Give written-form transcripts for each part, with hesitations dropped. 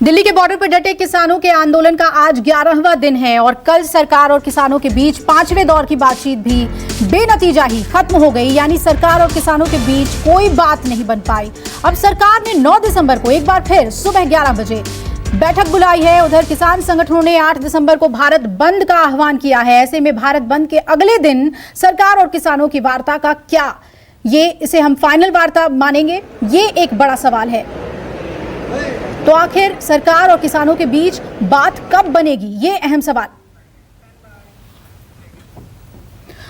दिल्ली के बॉर्डर पर डटे किसानों के आंदोलन का आज 11वां दिन है और कल सरकार और किसानों के बीच 5वें दौर की बातचीत भी बेनतीजा ही खत्म हो गई। यानी सरकार और किसानों के बीच कोई बात नहीं बन पाई। अब सरकार ने 9 दिसंबर को एक बार फिर सुबह 11 बजे बैठक बुलाई है। उधर किसान संगठनों ने 8 दिसंबर को भारत बंद का आह्वान किया है। ऐसे में भारत बंद के अगले दिन सरकार और किसानों की वार्ता का क्या, इसे हम फाइनल वार्ता मानेंगे? ये एक बड़ा सवाल है। तो आखिर सरकार और किसानों के बीच बात कब बनेगी, ये अहम सवाल।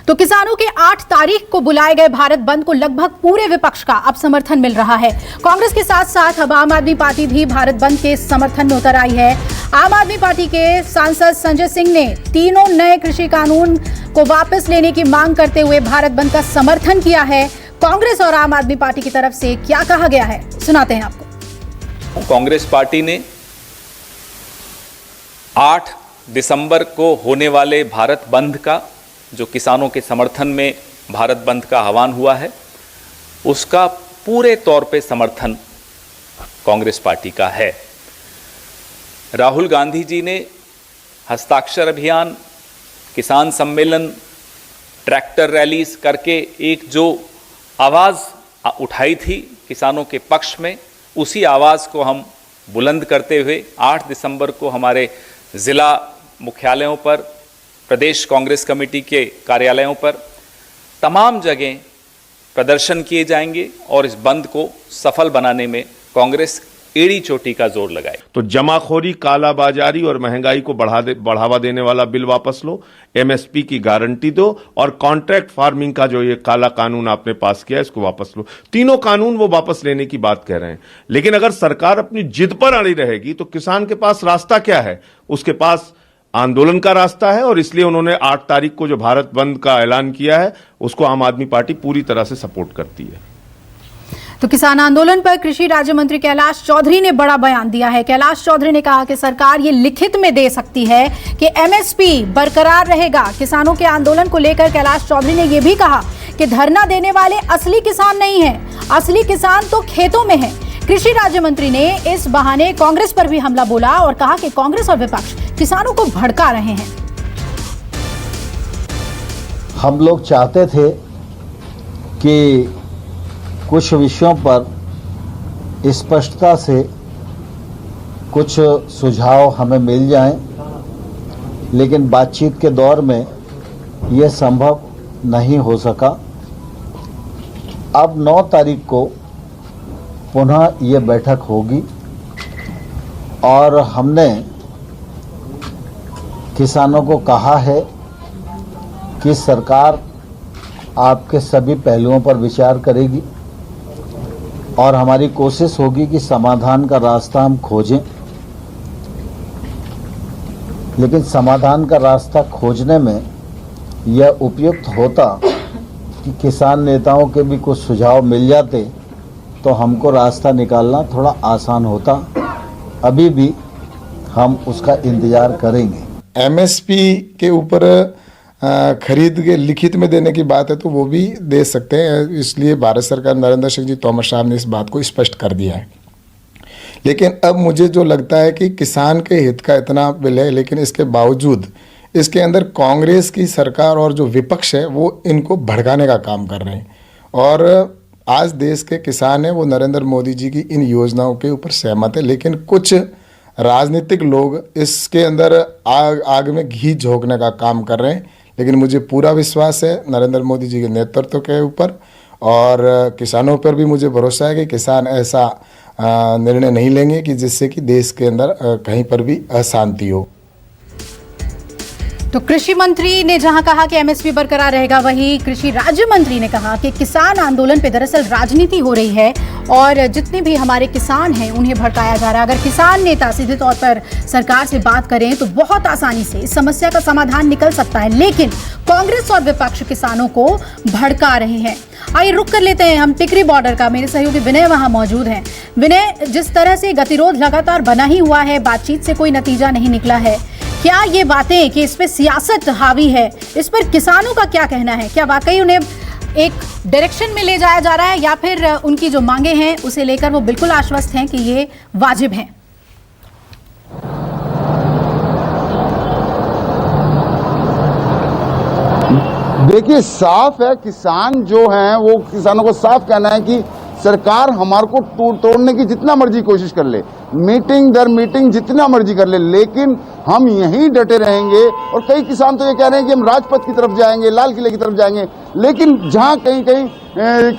तो किसानों के 8 तारीख को बुलाए गए भारत बंद को लगभग पूरे विपक्ष का अब समर्थन मिल रहा है। कांग्रेस के साथ साथ अब आम आदमी पार्टी भी भारत बंद के समर्थन में उतर आई है। आम आदमी पार्टी के सांसद संजय सिंह ने तीनों नए कृषि कानून को वापस लेने की मांग करते हुए भारत बंद का समर्थन किया है। कांग्रेस और आम आदमी पार्टी की तरफ से क्या कहा गया है, सुनाते हैं आपको। कांग्रेस पार्टी ने 8 दिसंबर को होने वाले भारत बंद का, जो किसानों के समर्थन में भारत बंद का आह्वान हुआ है, उसका पूरे तौर पे समर्थन कांग्रेस पार्टी का है। राहुल गांधी जी ने हस्ताक्षर अभियान, किसान सम्मेलन, ट्रैक्टर रैलीज करके एक जो आवाज़ उठाई थी किसानों के पक्ष में, उसी आवाज़ को हम बुलंद करते हुए 8 दिसंबर को हमारे ज़िला मुख्यालयों पर, प्रदेश कांग्रेस कमेटी के कार्यालयों पर, तमाम जगह प्रदर्शन किए जाएंगे और इस बंद को सफल बनाने में कांग्रेस एड़ी चोटी का जोर लगाए। तो जमाखोरी, कालाबाजारी और महंगाई को बढ़ावा देने वाला बिल वापस लो, एमएसपी की गारंटी दो और कॉन्ट्रैक्ट फार्मिंग का जो ये काला कानून आपने पास किया इसको वापस लो। तीनों कानून वो वापस लेने की बात कह रहे हैं। लेकिन अगर सरकार अपनी जिद पर अड़ी रहेगी तो किसान के पास रास्ता क्या है? उसके पास आंदोलन का रास्ता है और इसलिए उन्होंने 8 तारीख को जो भारत बंद का ऐलान किया है उसको आम आदमी पार्टी पूरी तरह से सपोर्ट करती है। तो किसान आंदोलन पर कृषि राज्य मंत्री कैलाश चौधरी ने बड़ा बयान दिया है। कैलाश चौधरी ने कहा कि सरकार ये लिखित में दे सकती है कि एमएसपी बरकरार रहेगा। किसानों के आंदोलन को लेकर कैलाश चौधरी ने यह भी कहा कि धरना देने वाले असली किसान नहीं हैं, असली किसान तो खेतों में हैं। कृषि राज्य मंत्री ने इस बहाने कांग्रेस पर भी हमला बोला और कहा कि कांग्रेस और विपक्ष किसानों को भड़का रहे हैं। हम लोग चाहते थे कि कुछ विषयों पर स्पष्टता से कुछ सुझाव हमें मिल जाएं, लेकिन बातचीत के दौर में यह संभव नहीं हो सका। अब 9 तारीख को पुनः ये बैठक होगी और हमने किसानों को कहा है कि सरकार आपके सभी पहलुओं पर विचार करेगी और हमारी कोशिश होगी कि समाधान का रास्ता हम खोजें। लेकिन समाधान का रास्ता खोजने में यह उपयुक्त होता कि किसान नेताओं के भी कुछ सुझाव मिल जाते तो हमको रास्ता निकालना थोड़ा आसान होता। अभी भी हम उसका इंतजार करेंगे। एमएसपी के ऊपर खरीद के लिखित में देने की बात है तो वो भी दे सकते हैं, इसलिए भारत सरकार नरेंद्र सिंह जी तोमर साहब ने इस बात को स्पष्ट कर दिया है। लेकिन अब मुझे जो लगता है कि किसान के हित का इतना बिल है, लेकिन इसके बावजूद इसके अंदर कांग्रेस की सरकार और जो विपक्ष है वो इनको भड़काने का काम कर रहे हैं। और आज देश के किसान हैं वो नरेंद्र मोदी जी की इन योजनाओं के ऊपर सहमत है, लेकिन कुछ राजनीतिक लोग इसके अंदर आग में घी झोंकने का काम कर रहे हैं। लेकिन मुझे पूरा विश्वास है नरेंद्र मोदी जी के नेतृत्व के ऊपर और किसानों पर भी मुझे भरोसा है कि किसान ऐसा निर्णय नहीं लेंगे कि जिससे कि देश के अंदर कहीं पर भी अशांति हो। तो कृषि मंत्री ने जहां कहा कि एमएसपी बरकरार रहेगा, वहीं कृषि राज्य मंत्री ने कहा कि किसान आंदोलन पे दरअसल राजनीति हो रही है और जितने भी हमारे किसान हैं उन्हें भड़काया जा रहा है। अगर किसान नेता सीधे तौर पर सरकार से बात करें तो बहुत आसानी से इस समस्या का समाधान निकल सकता है, लेकिन कांग्रेस और विपक्ष किसानों को भड़का रहे हैं। आइए रुक कर लेते हैं हम टिकरी बॉर्डर का। मेरे सहयोगी विनय वहां मौजूद हैं। विनय, जिस तरह से गतिरोध लगातार बना ही हुआ है, बातचीत से कोई नतीजा नहीं निकला है, क्या ये बातें कि इस पे सियासत हावी है, इस पर किसानों का क्या कहना है? क्या वाकई उन्हें एक डायरेक्शन में ले जाया जा रहा है या फिर उनकी जो मांगे हैं उसे लेकर वो बिल्कुल आश्वस्त हैं कि ये वाजिब हैं? देखिए, साफ है, किसान जो हैं वो किसानों को साफ कहना है कि सरकार हमारे को तोड़ने की जितना मर्जी कोशिश कर ले, मीटिंग दर मीटिंग जितना मर्जी कर ले, लेकिन हम यहीं डटे रहेंगे। और कई किसान तो ये कह रहे हैं कि हम राजपथ की तरफ जाएंगे, लाल किले की तरफ जाएंगे, लेकिन जहां कहीं कहीं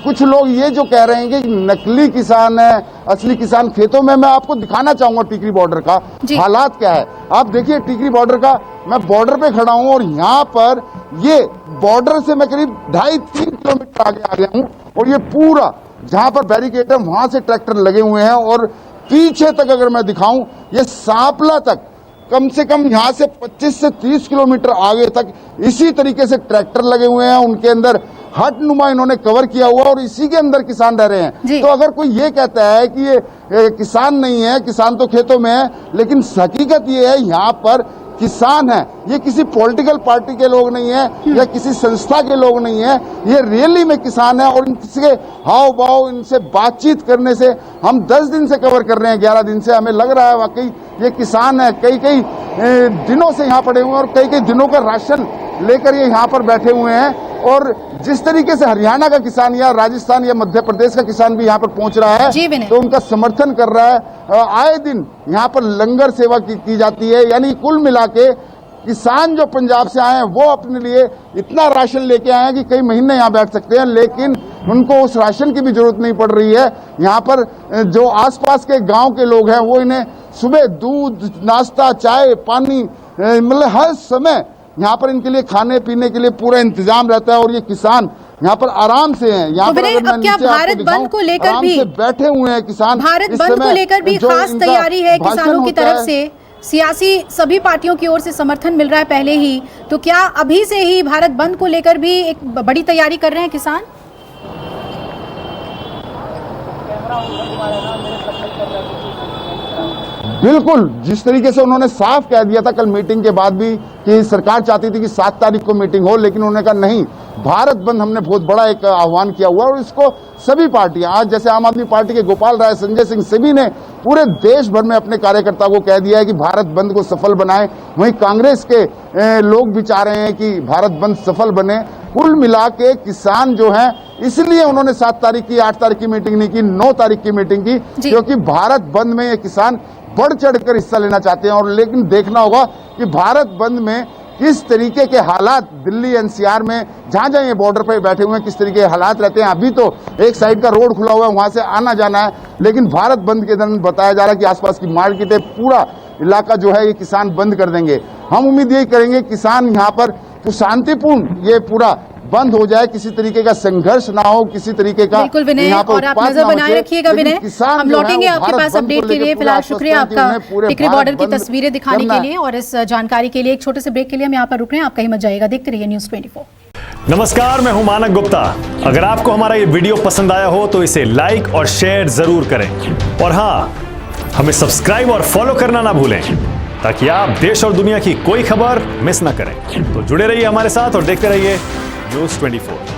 कुछ लोग ये जो कह रहे हैं कि नकली किसान है, असली किसान खेतों में, मैं आपको दिखाना चाहूंगा टिकरी बॉर्डर का हालात क्या है। आप देखिए टिकरी बॉर्डर का, मैं बॉर्डर पे खड़ा हूं और यहाँ पर ये बॉर्डर से मैं करीब 2.5-3 किलोमीटर आगे आ गया हूं और ये पूरा जहां पर बैरिकेड है वहां से ट्रैक्टर लगे हुए हैं और पीछे तक अगर मैं दिखाऊं, ये सांपला तक कम से कम यहां से 25 से 30 किलोमीटर आगे तक इसी तरीके से ट्रैक्टर लगे हुए हैं। उनके अंदर हटनुमा इन्होंने कवर किया हुआ और इसी के अंदर किसान रह रहे हैं। तो अगर कोई ये कहता है कि ये किसान नहीं है, किसान तो खेतों में है, लेकिन हकीकत ये है यहाँ पर किसान है, ये किसी पॉलिटिकल पार्टी के लोग नहीं है या किसी संस्था के लोग नहीं है, ये रियली में किसान है। और इनके हाव भाव, इनसे बातचीत करने से, हम 10 दिन से कवर कर रहे हैं, 11 दिन से, हमें लग रहा है वाकई ये किसान है। कई कई दिनों से यहाँ पड़े हुए हैं और कई कई दिनों का राशन लेकर ये यहाँ पर बैठे हुए हैं। और जिस तरीके से हरियाणा का किसान या राजस्थान या मध्य प्रदेश का किसान भी यहाँ पर पहुंच रहा है तो उनका समर्थन कर रहा है। आए दिन यहाँ पर लंगर सेवा की जाती है, यानी कुल मिला के किसान जो पंजाब से आए हैं वो अपने लिए इतना राशन लेके आए हैं कि कई महीने यहाँ बैठ सकते हैं, लेकिन उनको उस राशन की भी जरूरत नहीं पड़ रही है। यहाँ पर जो आसपास के गांव के लोग हैं वो इन्हें सुबह दूध, नाश्ता, चाय, पानी, मतलब हर समय यहाँ पर इनके लिए खाने पीने के लिए पूरा इंतजाम रहता है। और ये किसान यहाँ पर आराम से हैं। यहाँ पर अगर मैं क्या भारत बंद को लेकर भी बैठे हुए हैं किसान, भारत बंद को लेकर भी खास तैयारी है किसानों की तरफ से, सियासी सभी पार्टियों की ओर से समर्थन मिल रहा है पहले ही, तो क्या अभी से ही भारत बंद को लेकर भी एक बड़ी तैयारी कर रहे हैं किसान? बिल्कुल, जिस तरीके से उन्होंने साफ कह दिया था कल मीटिंग के बाद भी कि सरकार चाहती थी कि 7 तारीख को मीटिंग हो, लेकिन उन्होंने कहा नहीं, भारत बंद हमने बहुत बड़ा एक आह्वान किया हुआ। और इसको सभी पार्टियां, आज जैसे आम आदमी पार्टी के गोपाल राय, संजय सिंह, सभी ने पूरे देश भर में अपने कार्यकर्ताओं को कह दिया है कि भारत बंद को सफल बनाएं। वहीं कांग्रेस के लोग भी चाह रहे हैं कि भारत बंद सफल बने। कुल मिला के किसान जो हैं, इसलिए उन्होंने 7 तारीख की, 8 तारीख की मीटिंग नहीं की, 9 तारीख की मीटिंग की, क्योंकि भारत बंद में ये किसान बढ़ चढ़कर हिस्सा लेना चाहते हैं। और लेकिन देखना होगा कि भारत बंद में किस तरीके के हालात दिल्ली एनसीआर में, जहां जहां ये बॉर्डर पर बैठे हुए हैं, किस तरीके के हालात रहते हैं। अभी तो एक साइड का रोड खुला हुआ है, वहां से आना जाना है, लेकिन भारत बंद के दौरान बताया जा रहा है कि आसपास की मार्केटें, पूरा इलाका जो है ये किसान बंद कर देंगे। हम उम्मीद यही करेंगे किसान यहाँ पर शांतिपूर्ण ये पूरा बंद हो जाए, किसी तरीके का संघर्ष ना हो, किसी तरीके का। बिल्कुल विनय, और आप नजर बनाए रखिएगा विनय, हम लौटेंगे आपके पास अपडेट के लिए। फिलहाल शुक्रिया आपका टिकरी बॉर्डर की तस्वीरें दिखाने के लिए और इस जानकारी के लिए। एक छोटे से ब्रेक के लिए हम यहाँ पर रुक रहे हैं, आप कहीं मत जाइएगा, देखते रहिए न्यूज़ 24। नमस्कार, मैं हूं मानक गुप्ता। अगर आपको हमारा ये वीडियो पसंद आया हो तो इसे लाइक और शेयर जरूर करें, और हाँ, हमें सब्सक्राइब और फॉलो करना ना भूलें ताकि आप देश और दुनिया की कोई खबर मिस ना करें। तो जुड़े रहिए हमारे साथ और देखते रहिए न्यूज़ 24।